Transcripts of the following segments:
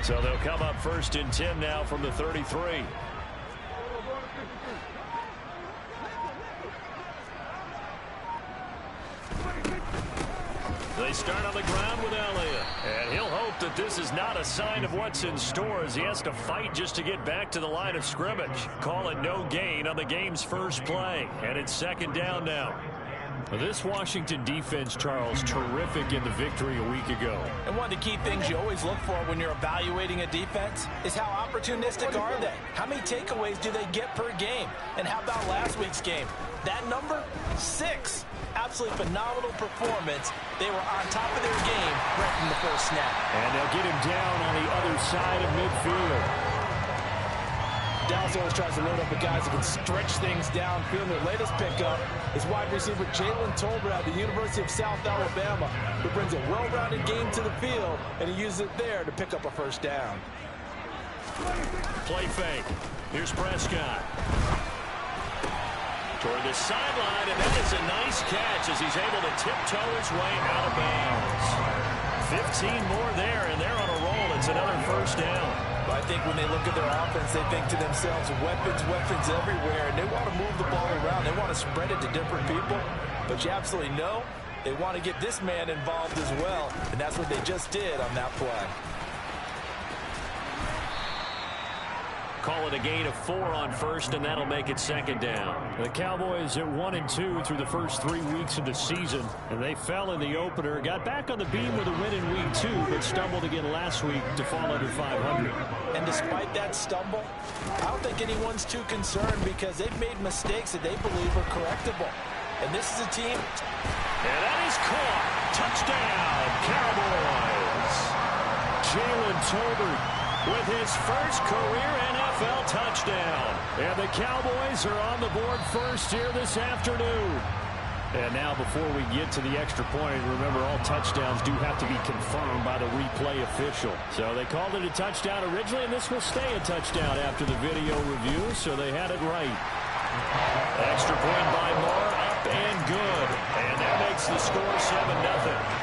So they'll come up 1st and 10 now from the 33. They start on the ground with Elliott. And he'll hope that this is not a sign of what's in store as he has to fight just to get back to the line of scrimmage. Call it no gain on the game's first play. And it's 2nd down now. This Washington defense, Charles, terrific in the victory a week ago. And one of the key things you always look for when you're evaluating a defense is how opportunistic are they? How many takeaways do they get per game? And how about last week's game? That number, 6. Absolutely phenomenal performance. They were on top of their game right from the first snap. And they'll get him down on the other side of midfield. Dallas always tries to load up with guys who can stretch things downfield. Their latest pickup is wide receiver Jalen Tolbert out of the University of South Alabama, who brings a well-rounded game to the field, and he uses it there to pick up a 1st down. Play fake. Here's Prescott. Toward the sideline, and that is a nice catch as he's able to tiptoe his way out of bounds. 15 more there, and they're on a roll. It's another 1st down. But I think when they look at their offense, they think to themselves, weapons, weapons everywhere, and they want to move the ball around. They want to spread it to different people. But you absolutely know they want to get this man involved as well, and that's what they just did on that play. Call it a gain of 4 on 1st, and that'll make it 2nd down. The Cowboys at 1-2 through the first 3 weeks of the season, and they fell in the opener. Got back on the beam with a win in week 2, but stumbled again last week to fall under 500. And despite that stumble, I don't think anyone's too concerned because they've made mistakes that they believe are correctable. And this is a team. And that is caught. Touchdown, Cowboys. Jalen Tolbert with his first career NFL touchdown. And the Cowboys are on the board first here this afternoon. And now before we get to the extra point, remember all touchdowns do have to be confirmed by the replay official. So they called it a touchdown originally, and this will stay a touchdown after the video review, so they had it right. Extra point by Moore, up and good. And that makes the score 7-0.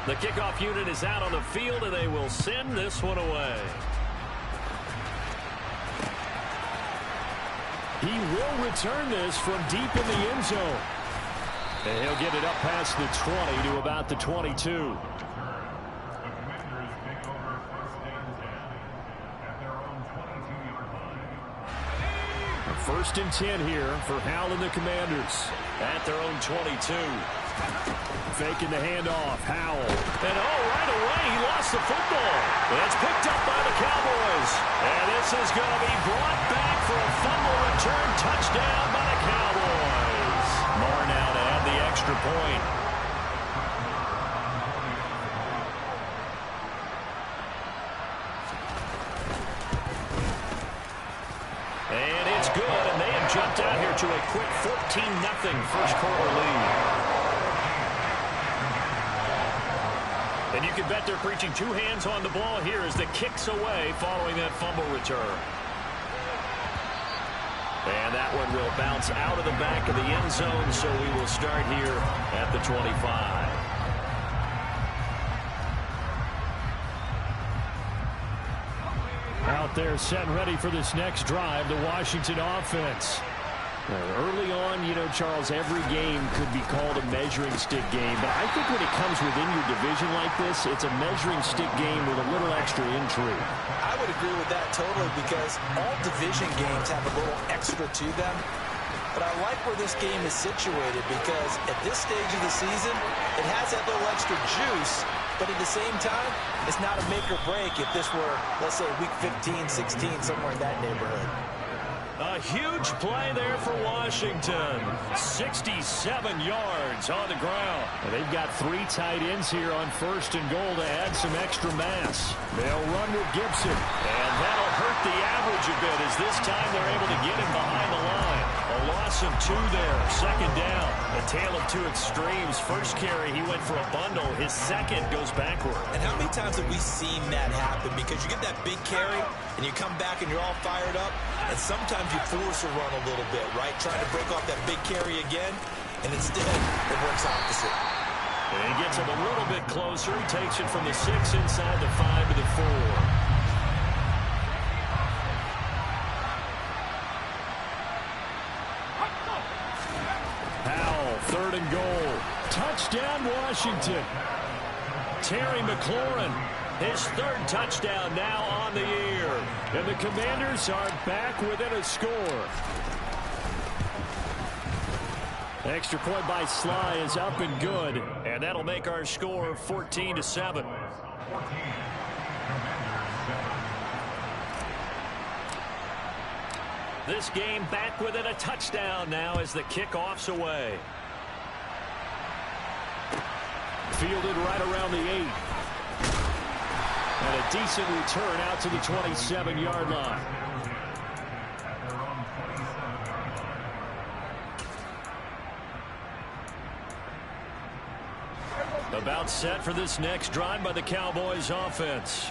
The kickoff unit is out on the field, and they will send this one away. He will return this from deep in the end zone. And he'll get it up past the 20 to about the 22. 1st and 10 here for Howell and the Commanders at their own 22. Faking the handoff, Howell. And right away, he lost the football. It's picked up by the Cowboys. And this is going to be brought back for a fumble return touchdown by the Cowboys. More now to add the extra point. And it's good, and they have jumped out here to a quick 14-0 first quarter lead. And you can bet they're preaching 2 hands on the ball here as the kick's away following that fumble return. And that one will bounce out of the back of the end zone, so we will start here at the 25. Out there set and ready for this next drive, the Washington offense. Early on, you know, Charles, every game could be called a measuring stick game. But I think when it comes within your division like this, it's a measuring stick game with a little extra intrigue. I would agree with that totally because all division games have a little extra to them. But I like where this game is situated because at this stage of the season, it has that little extra juice. But at the same time, it's not a make or break if this were, let's say, week 15, 16, somewhere in that neighborhood. A huge play there for Washington. 67 yards on the ground. And they've got 3 tight ends here on 1st and goal to add some extra mass. They'll run with Gibson. And that'll hurt the average a bit as this time they're able to get him behind the line. A loss of 2 there. 2nd down. A tale of 2 extremes. First carry, he went for a bundle. His second goes backward. And how many times have we seen that happen? Because you get that big carry, and you come back and you're all fired up, and sometimes you force a run a little bit, right? Trying to break off that big carry again, and instead it works opposite. And he gets him a little bit closer. He takes it from the 6 inside the 5 to the 4. Powell, 3rd and goal. Touchdown, Washington. Terry McLaurin, his 3rd touchdown now on the year. And the Commanders are back within a score. Extra point by Sly is up and good. And that'll make our score 14-7. This game back within a touchdown now as the kickoff's away. Fielded right around the 8. And a decent return out to the 27-yard line. About set for this next drive by the Cowboys offense.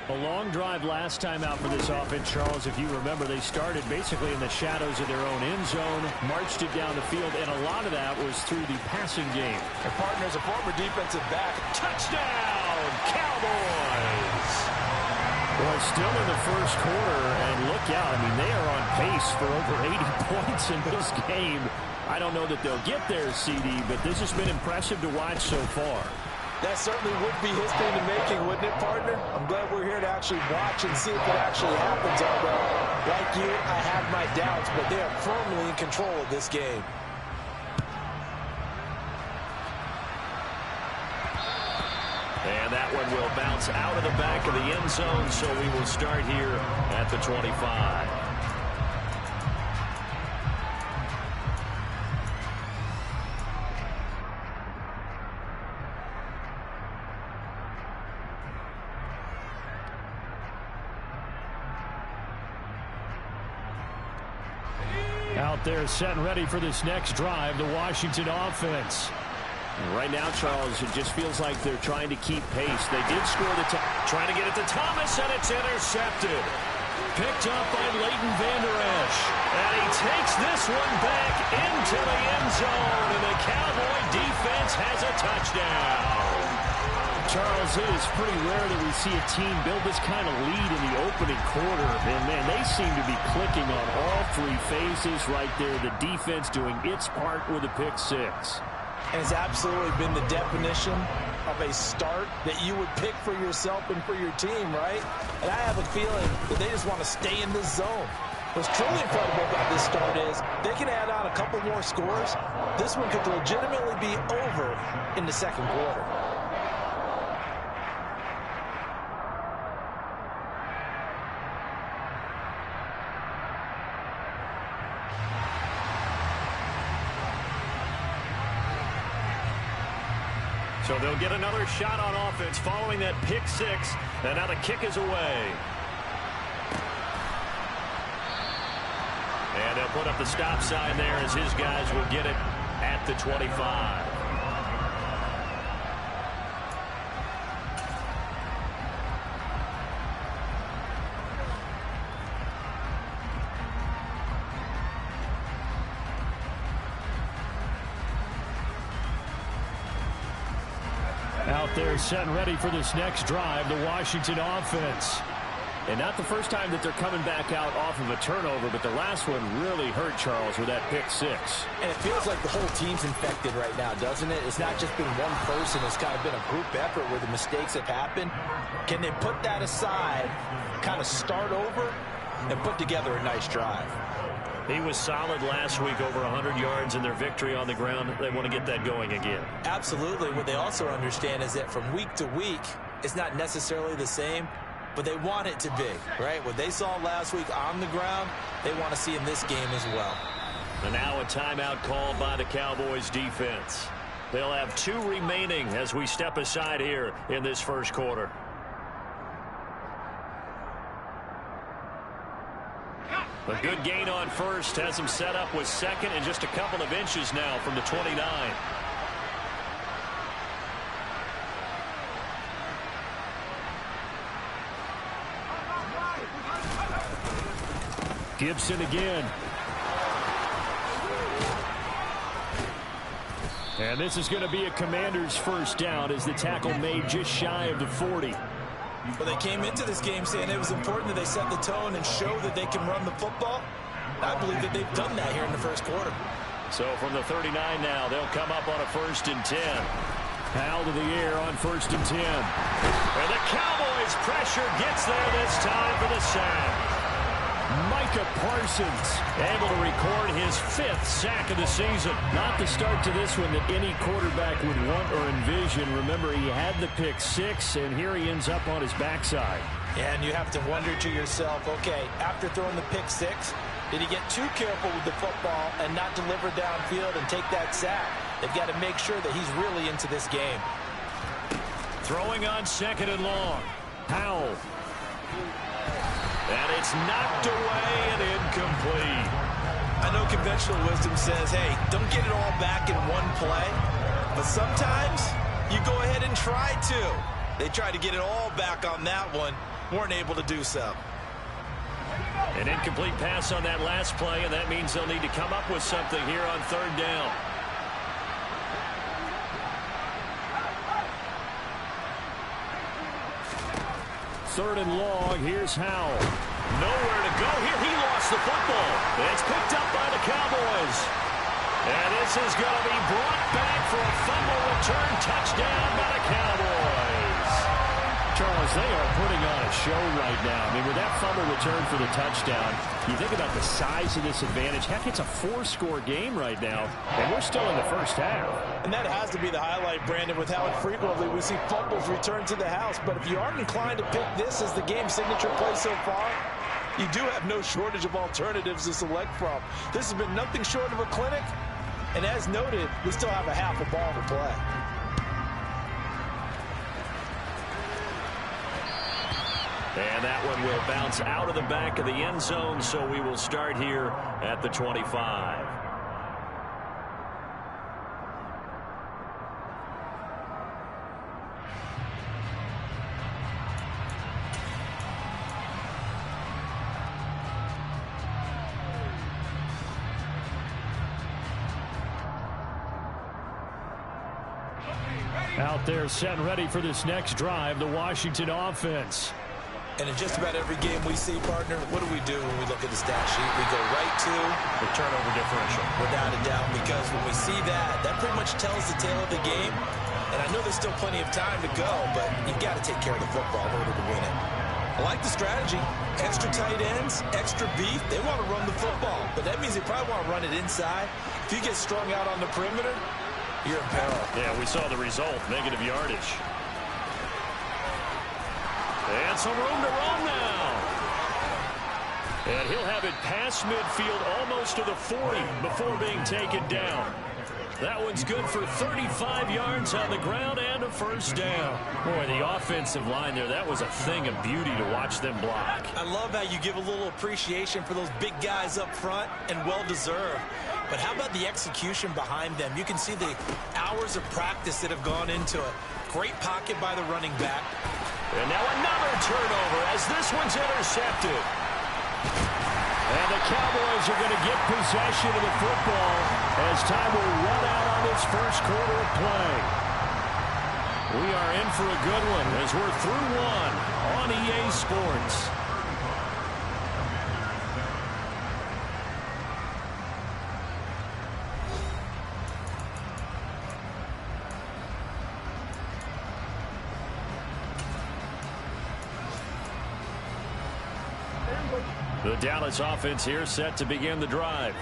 A long drive last time out for this offense, Charles. If you remember, they started basically in the shadows of their own end zone, marched it down the field, and a lot of that was through the passing game. Their partner's a former defensive back. Touchdown, Cowboys! Well, still in the first quarter, and look out. I mean, they are on pace for over 80 points in this game. I don't know that they'll get there, CD, but this has been impressive to watch so far. That certainly would be history in the making, wouldn't it, partner? I'm glad we're here to actually watch and see if it actually happens, although, like you, I have my doubts, but they are firmly in control of this game. And that one will bounce out of the back of the end zone, so we will start here at the 25. Out there set and ready for this next drive, the Washington offense. And right now, Charles, it just feels like they're trying to keep pace. They did score trying to get it to Thomas, and it's intercepted. Picked up by Leighton Vander Esch. And he takes this one back into the end zone, and the Cowboy defense has a touchdown. Charles, it is pretty rare that we see a team build this kind of lead in the opening quarter. And, man, they seem to be clicking on all 3 phases right there. The defense doing its part with a pick 6. And it's absolutely been the definition of a start that you would pick for yourself and for your team, right? And I have a feeling that they just want to stay in this zone. What's truly incredible about this start is they can add on a couple more scores. This one could legitimately be over in the second quarter. So they'll get another shot on offense following that pick 6. And now the kick is away. And they'll put up the stop sign there as his guys will get it at the 25. Out there set and ready for this next drive, the Washington offense. And not the first time that they're coming back out off of a turnover, but the last one really hurt, Charles, with that pick 6. And it feels like the whole team's infected right now, doesn't it? It's not just been one person. It's kind of been a group effort where the mistakes have happened. Can they put that aside, kind of start over, and put together a nice drive? He was solid last week, over 100 yards in their victory on the ground. They want to get that going again. Absolutely. What they also understand is that from week to week, it's not necessarily the same, but they want it to be, right? What they saw last week on the ground, they want to see in this game as well. And now a timeout called by the Cowboys defense. They'll have 2 remaining as we step aside here in this first quarter. A good gain on first has him set up with second and just a couple of inches now from the 29. Gibson again. And this is going to be a Commanders first down as the tackle made just shy of the 40. Well, they came into this game saying it was important that they set the tone and show that they can run the football. I believe that they've done that here in the first quarter. So from the 39 now, they'll come up on a 1st and 10. Howell to the air on 1st and 10. And the Cowboys pressure gets there this time for the sack. Micah Parsons able to record his 5th sack of the season. Not the start to this one that any quarterback would want or envision. Remember, he had the pick 6, and here he ends up on his backside. And you have to wonder to yourself, okay, after throwing the pick 6, did he get too careful with the football and not deliver downfield and take that sack? They've got to make sure that he's really into this game. Throwing on 2nd and long. Howell. And it's knocked away and incomplete. I know conventional wisdom says, hey, don't get it all back in one play. But sometimes you go ahead and try to. They tried to get it all back on that one. Weren't able to do so. An incomplete pass on that last play, and that means they'll need to come up with something here on 3rd down. Third and long. Here's Howell. Nowhere to go here. He lost the football. It's picked up by the Cowboys. And this is going to be brought back for a fumble return touchdown by the Cowboys. Charles, they are putting on a show right now. I mean, with that fumble return for the touchdown, you think about the size of this advantage. Heck, it's a 4-score game right now, and we're still in the first half. And that has to be the highlight, Brandon, with how infrequently we see fumbles return to the house. But if you aren't inclined to pick this as the game signature play so far, you do have no shortage of alternatives to select from. This has been nothing short of a clinic. And as noted, we still have a half a ball to play. And that one will bounce out of the back of the end zone, so we will start here at the 25. Out there set and ready for this next drive, the Washington offense. And in just about every game we see, partner, what do we do when we look at the stat sheet? We go right to the turnover differential. Without a doubt, because when we see that, that pretty much tells the tale of the game. And I know there's still plenty of time to go, but you've got to take care of the football in order to win it. I like the strategy. Extra tight ends, extra beef. They want to run the football, but that means they probably want to run it inside. If you get strung out on the perimeter, you're in peril. Yeah, we saw the result, negative yardage. And some room to run now. And he'll have it past midfield almost to the 40 before being taken down. That one's good for 35 yards on the ground and a first down. Boy, the offensive line there, that was a thing of beauty to watch them block. I love how you give a little appreciation for those big guys up front, and well-deserved. But how about the execution behind them? You can see the hours of practice that have gone into it. Great pocket by the running back. And now another turnover as this one's intercepted. And the Cowboys are going to get possession of the football as time will run out on this first quarter of play. We are in for a good one as we're through one on EA Sports. The Dallas offense here set to begin the drive.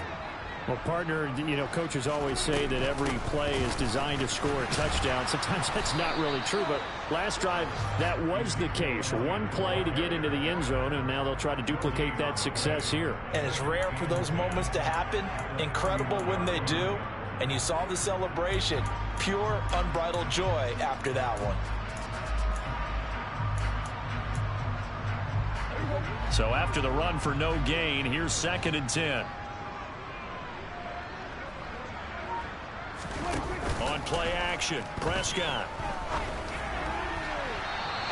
Well, partner, you know, coaches always say that every play is designed to score a touchdown. Sometimes that's not really true, but last drive, that was the case. One play to get into the end zone, and now they'll try to duplicate that success here. And it's rare for those moments to happen. Incredible when they do. And you saw the celebration. Pure, unbridled joy after that one. So after the run for no gain, here's 2nd and 10. On play action, Prescott.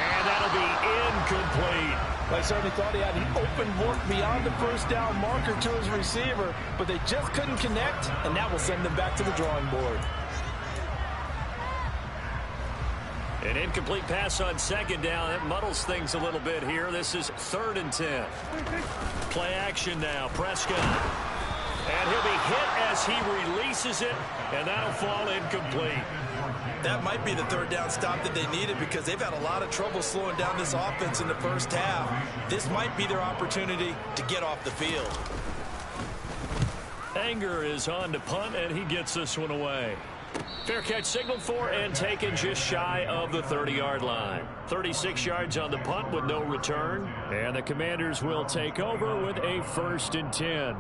And that'll be incomplete. I certainly thought he had an open look beyond the first down marker to his receiver, but they just couldn't connect, and that will send them back to the drawing board. An incomplete pass on second down. That muddles things a little bit here. This is 3rd and 10. Play action now. Prescott. And he'll be hit as he releases it, and that'll fall incomplete. That might be the 3rd down stop that they needed because they've had a lot of trouble slowing down this offense in the first half. This might be their opportunity to get off the field. Anger is on to punt, and he gets this one away. Fair catch signaled for and taken just shy of the 30-yard line. 36 yards on the punt with no return. And the Commanders will take over with a 1st and 10.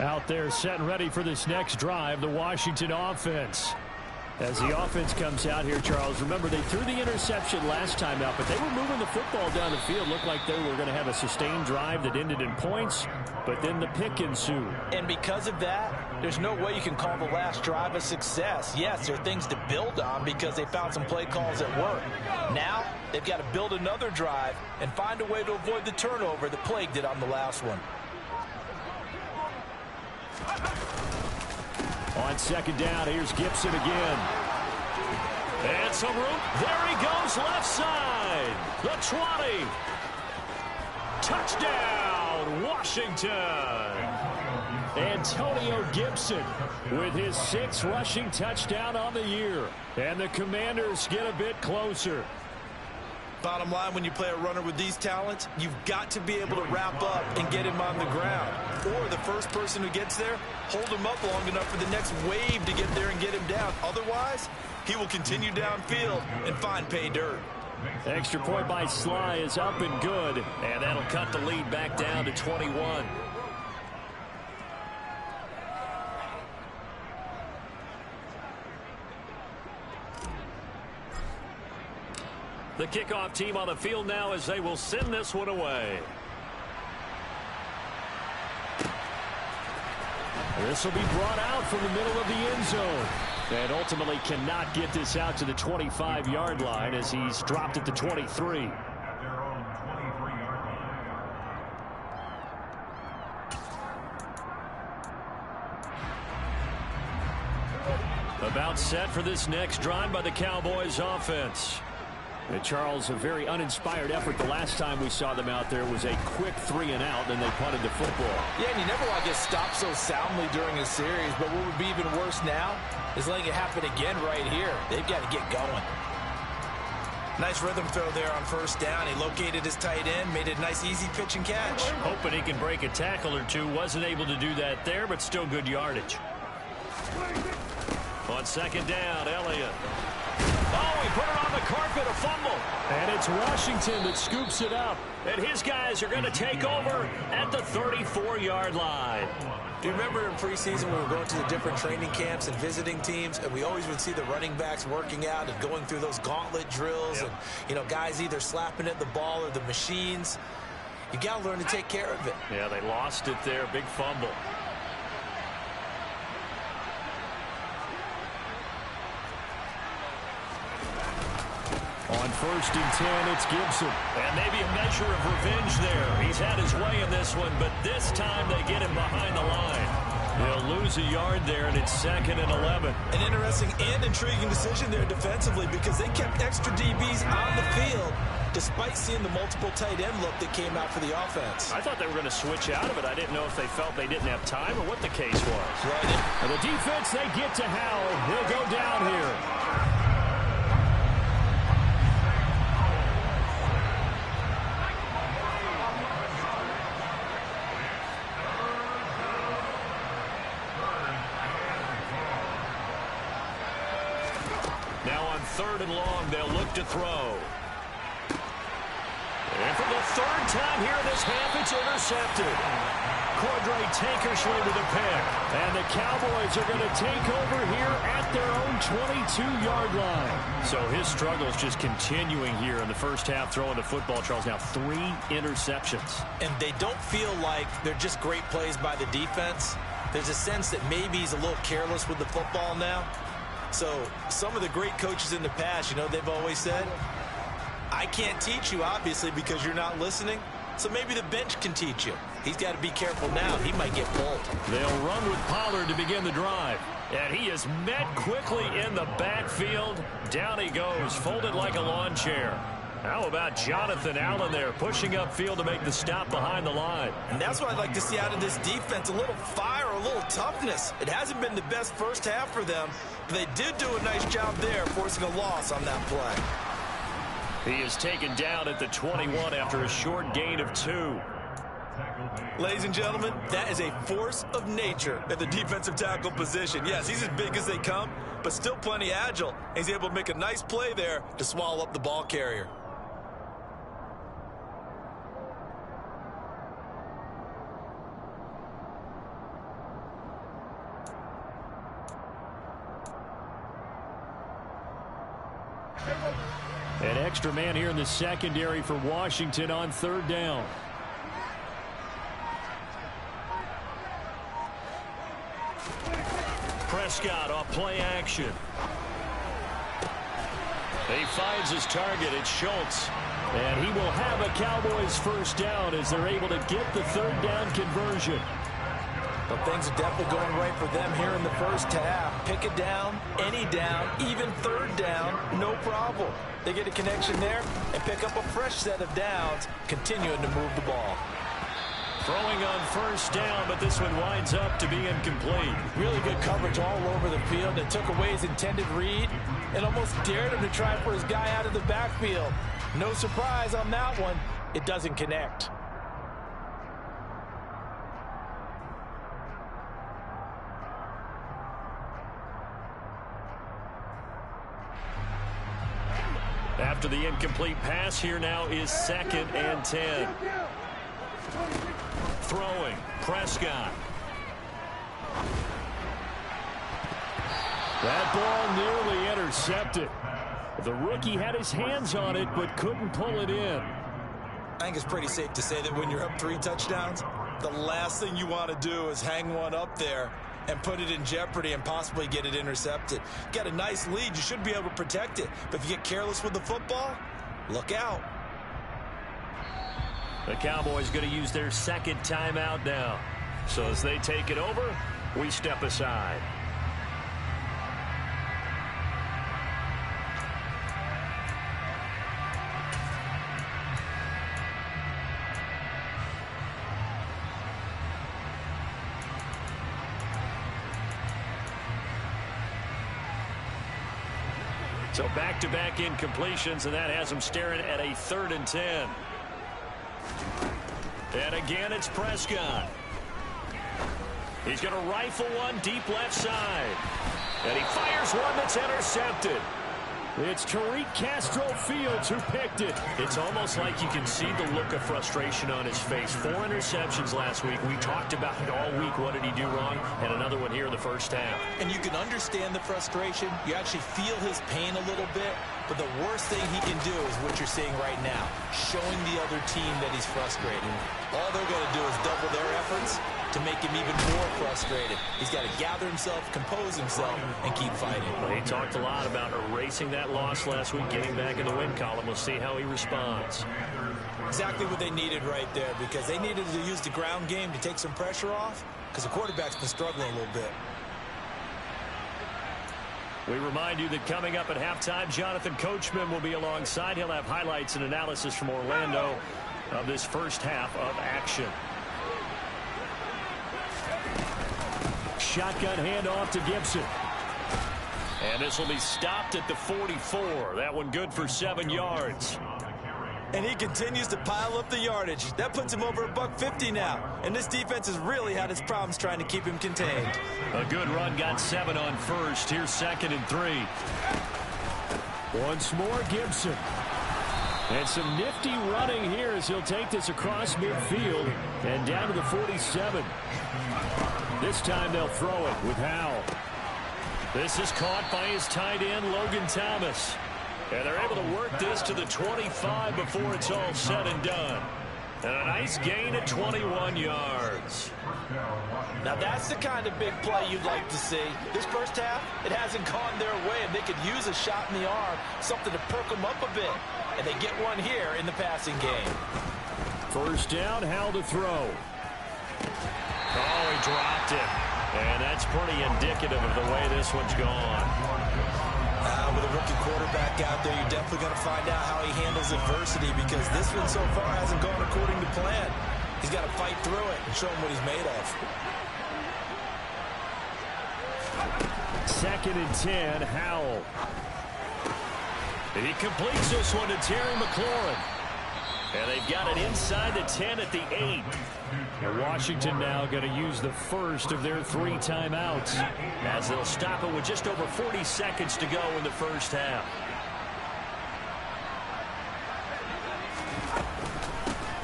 Out there set and ready for this next drive, the Washington offense. As the offense comes out here, Charles, remember they threw the interception last time out, but they were moving the football down the field. Looked like they were going to have a sustained drive that ended in points, but then the pick ensued. And because of that, there's no way you can call the last drive a success. Yes, there are things to build on because they found some play calls that work. Now, they've got to build another drive and find a way to avoid the turnover that plagued it on the last one. On second down, here's Gibson again. And some room. There he goes, left side. The 20. Touchdown, Washington. Antonio Gibson with his 6th rushing touchdown on the year. And the Commanders get a bit closer. Bottom line, when you play a runner with these talents, you've got to be able to wrap up and get him on the ground. Or the first person who gets there, hold him up long enough for the next wave to get there and get him down. Otherwise, he will continue downfield and find pay dirt. Extra point by Sly is up and good. And that'll cut the lead back down to 21. The kickoff team on the field now as they will send this one away. This will be brought out from the middle of the end zone. And ultimately cannot get this out to the 25-yard line as he's dropped at the 23. About set for this next drive by the Cowboys offense. And Charles, a very uninspired effort. The last time we saw them out there was a quick 3-and-out, and they punted the football. Yeah, and you never want to get stopped so soundly during a series, but what would be even worse now is letting it happen again right here. They've got to get going. Nice rhythm throw there on first down. He located his tight end, made it a nice easy pitch and catch. Hoping he can break a tackle or two. Wasn't able to do that there, but still good yardage. On second down, Elliott. Oh, he put it on the carpet, a fumble. And it's Washington that scoops it up. And his guys are going to take over at the 34-yard line. Do you remember in preseason we were going to the different training camps and visiting teams, and we always would see the running backs working out and going through those gauntlet drills, and, you know, guys either slapping at the ball or the machines. You got to learn to take care of it. Yeah, they lost it there. Big fumble. On first and 10, it's Gibson. And maybe a measure of revenge there. He's had his way in this one, but this time they get him behind the line. They'll lose a yard there, and it's 2nd and 11. An interesting and intriguing decision there defensively because they kept extra DBs on the field despite seeing the multiple tight end look that came out for the offense. I thought they were going to switch out of it. I didn't know if they felt they didn't have time or what the case was. Right. And the defense, they get to Howell. He'll go down here. Now on 3rd and long, they'll look to throw. And from the third time here this half, it's intercepted. Cordray Tankersley with a pick. And the Cowboys are going to take over here at their own 22-yard line. So his struggles just continuing here in the first half throwing the football. Charles, now 3 interceptions. And they don't feel like they're just great plays by the defense. There's a sense that maybe he's a little careless with the football now. So some of the great coaches in the past, you know, they've always said, I can't teach you, obviously, because you're not listening. So maybe the bench can teach you. He's got to be careful now. He might get pulled. They'll run with Pollard to begin the drive. And he is met quickly in the backfield. Down he goes, folded like a lawn chair. How about Jonathan Allen there, pushing upfield to make the stop behind the line? And that's what I'd like to see out of this defense, a little fire, a little toughness. It hasn't been the best first half for them, but they did do a nice job there, forcing a loss on that play. He is taken down at the 21 after a short gain of 2. Ladies and gentlemen, that is a force of nature at the defensive tackle position. Yes, he's as big as they come, but still plenty agile. He's able to make a nice play there to swallow up the ball carrier. An extra man here in the secondary for Washington on third down. Prescott off play action. He finds his target. It's Schultz. And he will have a Cowboys first down as they're able to get the third down conversion. But things are definitely going right for them here in the first half. Pick it down, any down, even third down, no problem. They get a connection there and pick up a fresh set of downs, continuing to move the ball. Throwing on first down, but this one winds up to be incomplete. Really good coverage all over the field. It took away his intended read and almost dared him to try for his guy out of the backfield. No surprise on that one. It doesn't connect. After the incomplete pass, here now is 2nd and 10. Throwing, Prescott. That ball nearly intercepted. The rookie had his hands on it, but couldn't pull it in. I think it's pretty safe to say that when you're up 3 touchdowns, the last thing you want to do is hang one up there and put it in jeopardy and possibly get it intercepted. You got a nice lead. You should be able to protect it. But if you get careless with the football, look out. The Cowboys going to use their 2nd timeout now. So as they take it over, we step aside. So back-to-back incompletions, and that has them staring at a 3rd and 10. And again, it's Prescott. He's going to rifle one deep left side. And he fires one that's intercepted. It's Tariq Castro Fields who picked it. It's almost like you can see the look of frustration on his face. 4 interceptions last week. We talked about it all week. What did he do wrong? And another one here in the first half. And you can understand the frustration. You actually feel his pain a little bit. But the worst thing he can do is what you're seeing right now, showing the other team that he's frustrated. All they're going to do is double their efforts to make him even more frustrated. He's got to gather himself, compose himself, and keep fighting. Well, he talked a lot about erasing that loss last week, getting back in the win column. We'll see how he responds. Exactly what they needed right there, because they needed to use the ground game to take some pressure off, because the quarterback's been struggling a little bit. We remind you that coming up at halftime, Jonathan Coachman will be alongside. He'll have highlights and analysis from Orlando of this first half of action. Shotgun handoff to Gibson. And this will be stopped at the 44. That one good for 7 yards. And he continues to pile up the yardage. That puts him over $150 now. And this defense has really had its problems trying to keep him contained. A good run, got 7 on first. Here's 2nd and 3. Once more, Gibson. And some nifty running here as he'll take this across midfield and down to the 47. This time they'll throw it with Howell. This is caught by his tight end, Logan Thomas. And they're able to work this to the 25 before it's all said and done. And a nice gain at 21 yards. Now that's the kind of big play you'd like to see. This first half, it hasn't gone their way, and they could use a shot in the arm, something to perk them up a bit. And they get one here in the passing game. First down, Howell to throw. Oh, he dropped it. And that's pretty indicative of the way this one's gone. With a rookie quarterback out there, you're definitely going to find out how he handles adversity, because this one so far hasn't gone according to plan. He's got to fight through it and show him what he's made of. 2nd and 10, Howell. And he completes this one to Terry McLaurin. And they've got it inside the 10 at the 8. And Washington now going to use the first of their 3 timeouts as they'll stop it with just over 40 seconds to go in the first half.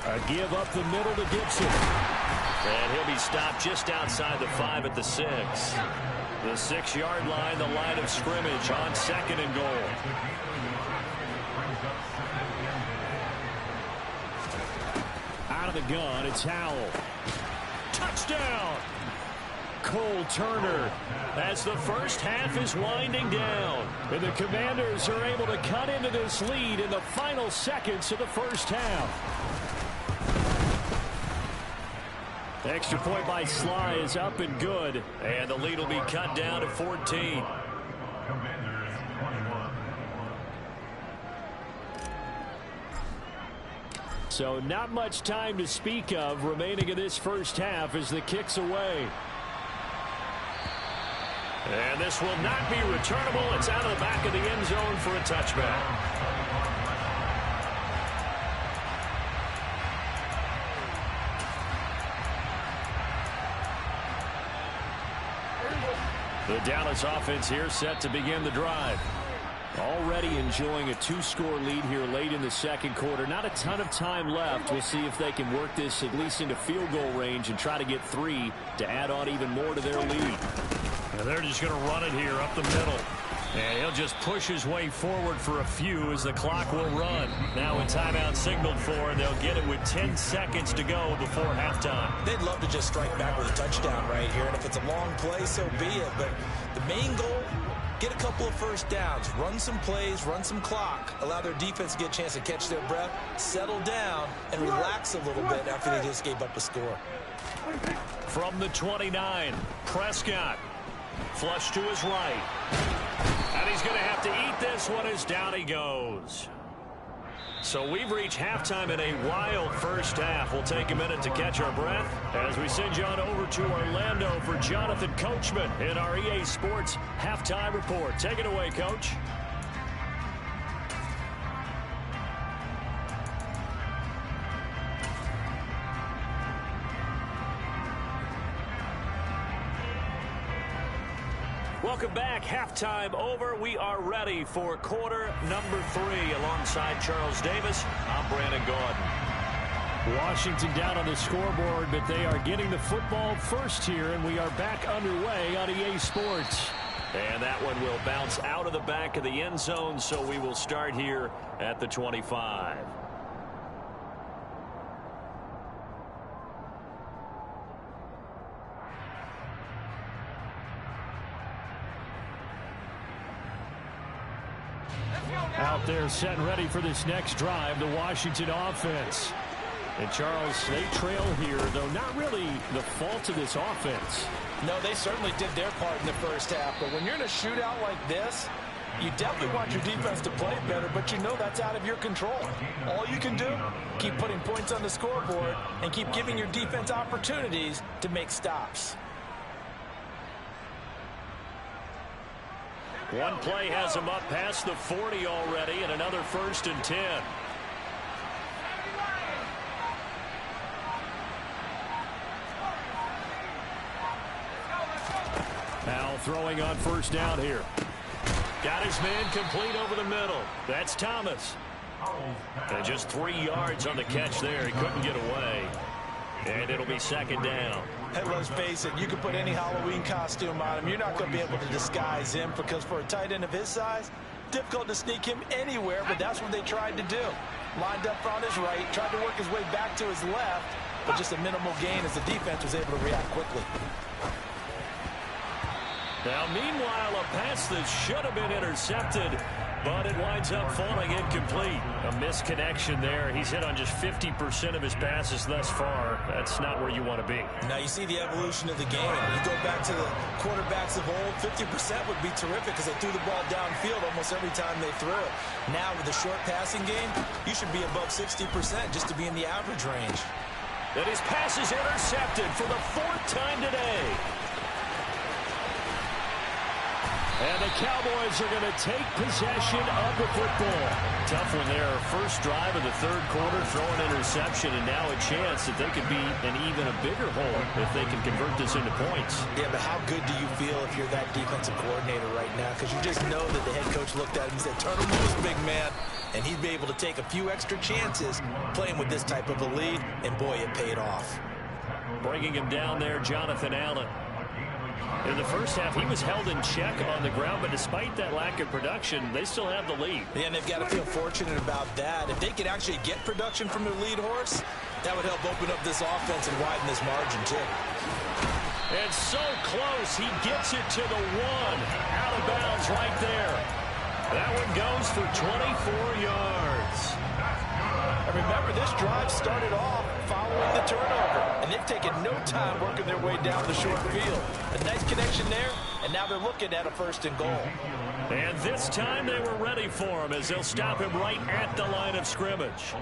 A give up the middle to Gibson. And he'll be stopped just outside the 5 at the 6. The 6-yard line, the line of scrimmage on 2nd and goal. Out of the gun, it's Howell. Touchdown! Cole Turner as the first half is winding down. And the Commanders are able to cut into this lead in the final seconds of the first half. Extra point by Sly is up and good. And the lead will be cut down to 14. So not much time to speak of remaining in this first half as the kick's away. And this will not be returnable. It's out of the back of the end zone for a touchback. The Dallas offense here set to begin the drive. Already enjoying a 2-score lead here late in the second quarter. Not a ton of time left. We'll see if they can work this at least into field goal range and try to get 3 to add on even more to their lead. And they're just going to run it here up the middle. And he'll just push his way forward for a few as the clock will run. Now a timeout signaled for, and they'll get it with 10 seconds to go before halftime. They'd love to just strike back with a touchdown right here, and if it's a long play, so be it. But the main goal, get a couple of first downs, run some plays, run some clock, allow their defense to get a chance to catch their breath, settle down, and relax a little bit after they just gave up a score. From the 29, Prescott. Flush to his right. And he's going to have to eat this one as down he goes. So we've reached halftime in a wild first half. We'll take a minute to catch our breath as we send you on over to Orlando for Jonathan Coachman in our EA Sports Halftime Report. Take it away, Coach. Welcome back. Halftime over. We are ready for quarter number 3 alongside Charles Davis. I'm Brandon Gordon. Washington down on the scoreboard, but they are getting the football first here, and we are back underway on EA Sports. And that one will bounce out of the back of the end zone, so we will start here at the 25. Out there set and ready for this next drive, the Washington offense. And Charles, they trail here, though not really the fault of this offense. No, they certainly did their part in the first half, but when you're in a shootout like this, you definitely want your defense to play better, but you know that's out of your control. All you can do, keep putting points on the scoreboard and keep giving your defense opportunities to make stops. One play has him up past the 40 already, and another 1st and 10. Now throwing on first down here. Got his man complete over the middle. That's Thomas. And just 3 yards on the catch there. He couldn't get away. And it'll be second down. Hey, let's face it, you can put any Halloween costume on him. You're not going to be able to disguise him because for a tight end of his size, difficult to sneak him anywhere, but that's what they tried to do. Lined up on his right, tried to work his way back to his left, but just a minimal gain as the defense was able to react quickly. Now, meanwhile, a pass that should have been intercepted, but it winds up falling incomplete. A misconnection there. He's hit on just 50% of his passes thus far. That's not where you want to be. Now, you see the evolution of the game. You go back to the quarterbacks of old, 50% would be terrific because they threw the ball downfield almost every time they threw it. Now, with the short passing game, you should be above 60% just to be in the average range. And his pass is intercepted for the 4th time today. And the Cowboys are going to take possession of the football. Tough one there. First drive of the 3rd quarter, throw an interception, and now a chance that they could be in even a bigger hole if they can convert this into points. Yeah, but how good do you feel if you're that defensive coordinator right now? Because you just know that the head coach looked at him and said, turn him loose, big man. And he'd be able to take a few extra chances playing with this type of a lead, and boy, it paid off. Bringing him down there, Jonathan Allen. In the first half, he was held in check on the ground, but despite that lack of production, they still have the lead. Yeah, and they've got to feel fortunate about that. If they could actually get production from their lead horse, that would help open up this offense and widen this margin, too. And so close, he gets it to the 1. Out of bounds right there. That one goes for 24 yards. And remember, this drive started off following the turnover, and they've taken no time working their way down the short field. A nice connection there, and now they're looking at a 1st and goal. And this time they were ready for him as they'll stop him right at the line of scrimmage.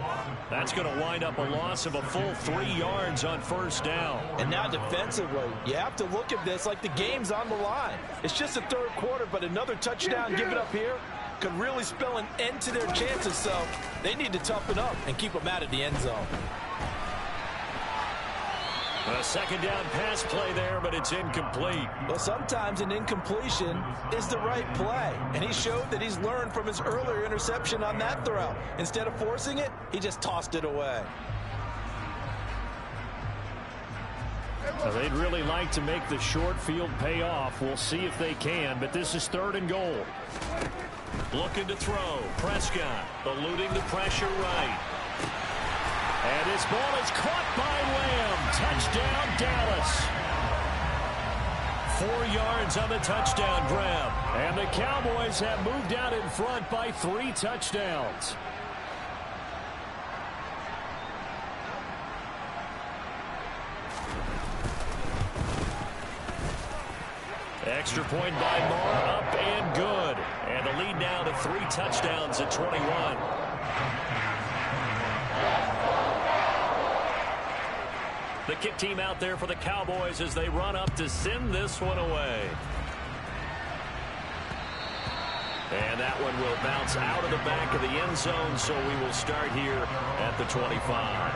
That's going to wind up a loss of a full 3 yards on 1st down. And now defensively, you have to look at this like the game's on the line. It's just the 3rd quarter, but another touchdown given up here could really spell an end to their chances, so they need to toughen up and keep them out of the end zone. A 2nd down pass play there, but it's incomplete. Well, sometimes an incompletion is the right play, and he showed that he's learned from his earlier interception on that throw. Instead of forcing it, he just tossed it away. Well, they'd really like to make the short field pay off. We'll see if they can, but this is 3rd and goal. Looking to throw. Prescott eluding the pressure right. And his ball is caught by Lamb. Touchdown, Dallas. 4 yards on the touchdown grab. And the Cowboys have moved out in front by 3 touchdowns. Extra point by Marr, up and good. And the lead now to 3 touchdowns at 21. The kick team out there for the Cowboys as they run up to send this one away. And that one will bounce out of the back of the end zone, so we will start here at the 25.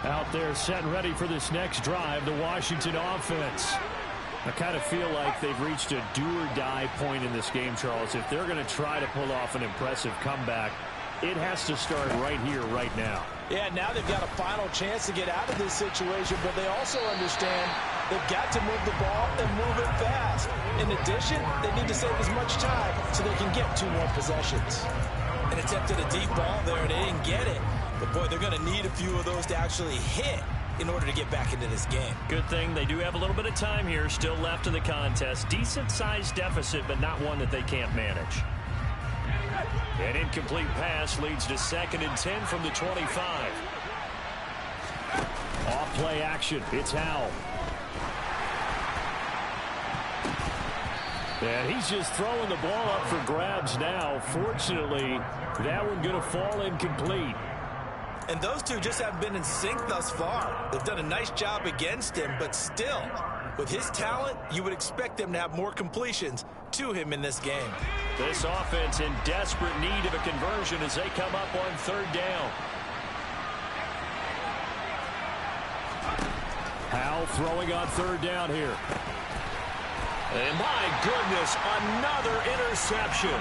Out there set and ready for this next drive, the Washington offense. I kind of feel like they've reached a do-or-die point in this game, Charles. If they're going to try to pull off an impressive comeback, it has to start right here, right now. Yeah, now they've got a final chance to get out of this situation, but they also understand they've got to move the ball and move it fast. In addition, they need to save as much time so they can get 2 more possessions. And attempted a deep ball there, and they didn't get it. But, boy, they're going to need a few of those to actually hit in order to get back into this game. Good thing they do have a little bit of time here still left in the contest. Decent-sized deficit, but not one that they can't manage. An incomplete pass leads to 2nd and 10 from the 25. Off-play action. It's Howell. And he's just throwing the ball up for grabs now. Fortunately, that one going to fall incomplete. And those two just haven't been in sync thus far. They've done a nice job against him, but still, With his talent, you would expect them to have more completions to him in this game. This offense in desperate need of a conversion as they come up on third down. Howell throwing on third down here. And my goodness, another interception.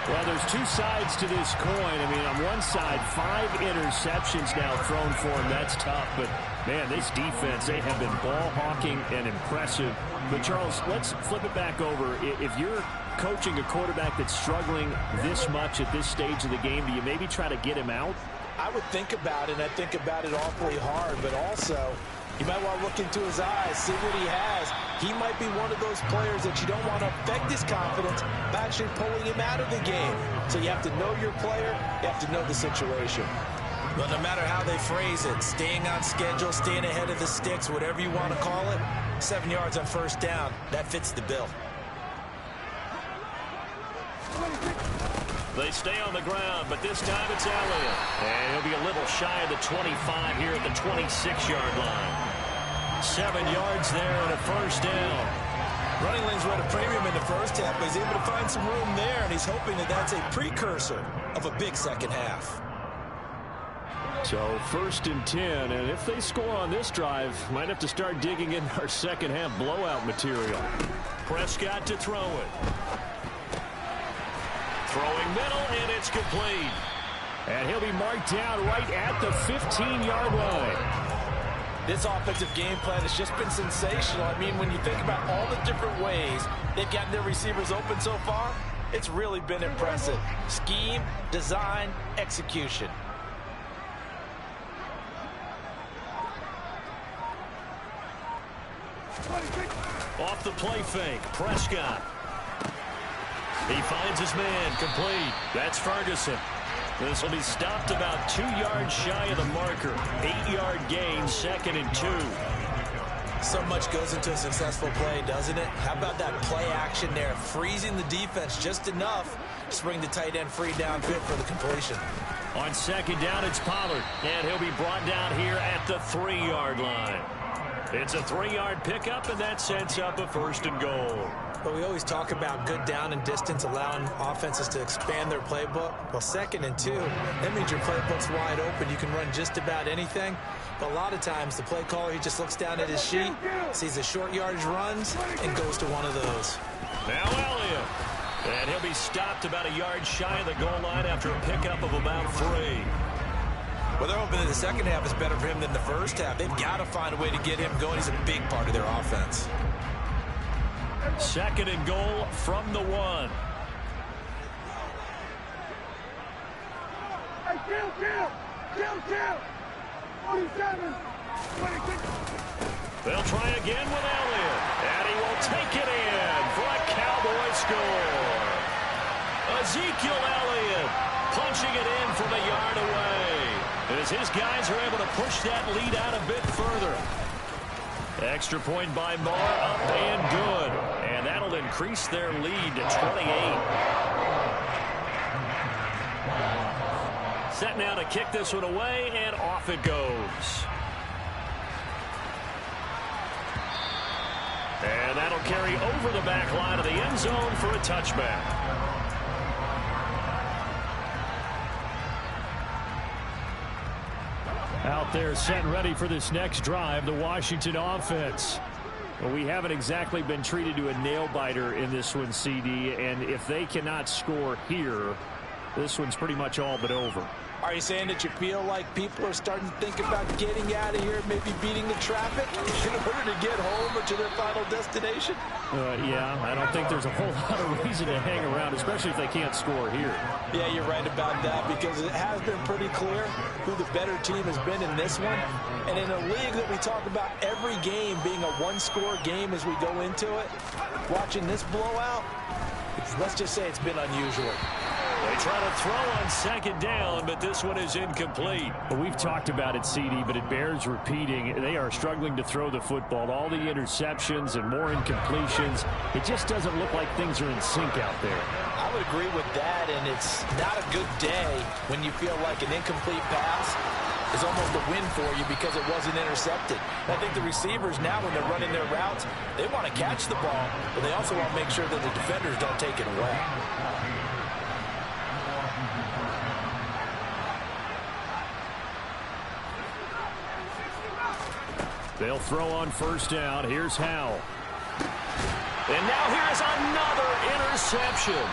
Well, there's two sides to this coin. I mean, on one side, 5 interceptions now thrown for him. That's tough. But, man, this defense, they have been ball hawking and impressive. But, Charles, let's flip it back over. If you're coaching a quarterback that's struggling this much at this stage of the game, do you maybe try to get him out? I would think about it, and I think about it awfully hard. But also, you might want to look into his eyes, see what he has. He might be one of those players that you don't want to affect his confidence by actually pulling him out of the game. So you have to know your player. You have to know the situation. But no matter how they phrase it, staying on schedule, staying ahead of the sticks, whatever you want to call it, 7 yards on first down, that fits the bill. They stay on the ground, but this time it's Elliott. And he'll be a little shy of the 25 here at the 26-yard line. 7 yards there and a first down. Running lanes were at a premium in the first half, but he's able to find some room there, and he's hoping that that's a precursor of a big second half. So 1st and 10, and if they score on this drive, might have to start digging in our second half blowout material. Prescott to throw it. Throwing middle, and it's complete. And he'll be marked down right at the 15-yard line. This offensive game plan has just been sensational. I mean, when you think about all the different ways they've gotten their receivers open so far, it's really been impressive. Scheme, design, execution. Off the play fake, Prescott. He finds his man, complete. That's Ferguson. This will be stopped about 2 yards shy of the marker. 8-yard gain, 2nd and 2. So much goes into a successful play, doesn't it? How about that play action there? Freezing the defense just enough to bring the tight end free downfield for the completion. On 2nd down, it's Pollard. And he'll be brought down here at the 3-yard line. It's a 3-yard pickup, and that sets up a 1st and goal. But we always talk about good down and distance, allowing offenses to expand their playbook. Well, 2nd and 2, that means your playbook's wide open. You can run just about anything. But a lot of times, the play caller, he just looks down at his sheet, sees the short yardage runs, and goes to one of those. Now Elliott. And he'll be stopped about a yard shy of the goal line after a pickup of about 3. Well, they're hoping that the second half is better for him than the first half. They've got to find a way to get him going. He's a big part of their offense. 2nd and goal from the 1. Hey, kill! 47, 26. They'll try again with Elliott. And he will take it in for a Cowboy score. Ezekiel Elliott punching it in from a yard away. As his guys are able to push that lead out a bit further. Extra point by Marr, up and good. And that'll increase their lead to 28. Set now to kick this one away, and off it goes. And that'll carry over the back line of the end zone for a touchback. Out there set and ready for this next drive, the Washington offense. Well, we haven't exactly been treated to a nail-biter in this one, CD, and if they cannot score here, this one's pretty much all but over. Are you saying that you feel like people are starting to think about getting out of here, maybe beating the traffic in order to get home or to their final destination? Yeah, I don't think there's a whole lot of reason to hang around, especially if they can't score here. Yeah, you're right about that, because it has been pretty clear who the better team has been in this one. And in a league that we talk about every game being a one-score game as we go into it, watching this blowout, let's just say it's been unusual. They try to throw on 2nd down, but this one is incomplete. Well, we've talked about it, CD, but it bears repeating. They are struggling to throw the football. All the interceptions and more incompletions. It just doesn't look like things are in sync out there. I would agree with that, and it's not a good day when you feel like an incomplete pass is almost a win for you because it wasn't intercepted. And I think the receivers now, when they're running their routes, they want to catch the ball, but they also want to make sure that the defenders don't take it away. They'll throw on first down. Here's Howell. And now here is another interception.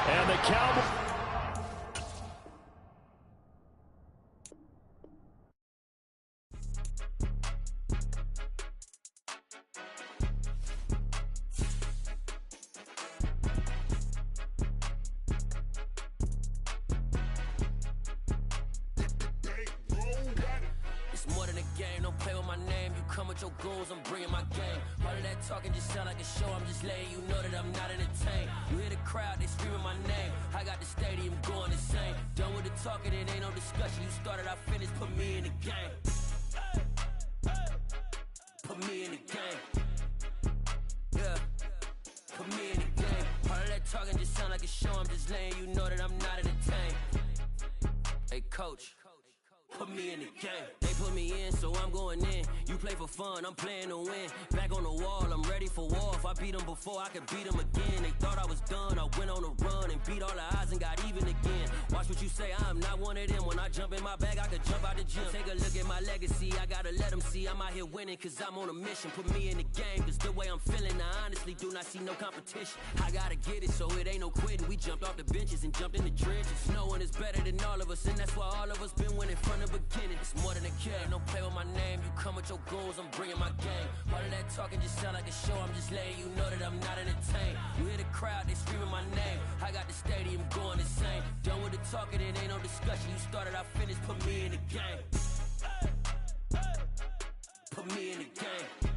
And the Cowboys... Your goals, I'm bringing my game. All of that talking just sound like a show. I'm just letting you know that I'm not entertained. You hear the crowd, they screaming my name. I got the stadium going insane. Done with the talking, it ain't no discussion. You started, I finished, put me in the game. Put me in the game. Yeah, put me in the game. All of that talking just sound like a show. I'm just letting you know that I'm not entertained. Hey, coach. Put me in the game. They put me in, so I'm going in. You play for fun, I'm playing to win. Back on the wall, I'm ready for war. If I beat them before, I could beat them again. They thought I was done, I went on a run and beat all the odds and got even again. Watch what you say, I'm not one of them. When I jump in my bag, I could jump out the gym. Take a look at my legacy, I gotta let them see I'm out here winning, cause I'm on a mission. Put me in the game, cause the way I'm feeling, I honestly do not see no competition. I gotta get it, so it ain't no quitting. We jumped off the benches and jumped in the trenches. No one is better than all of us, and that's why all of us been winning from the beginning. It's more than a game, don't play with my name. You come with your goals, I'm bringing my game. All of that talking just sound like a show. I'm just letting you know that I'm not entertained. You hear the crowd, they screaming my name. I got the stadium going insane. Done with the talking, it ain't no discussion. You started, I finished, put me in the game. Put me in the game.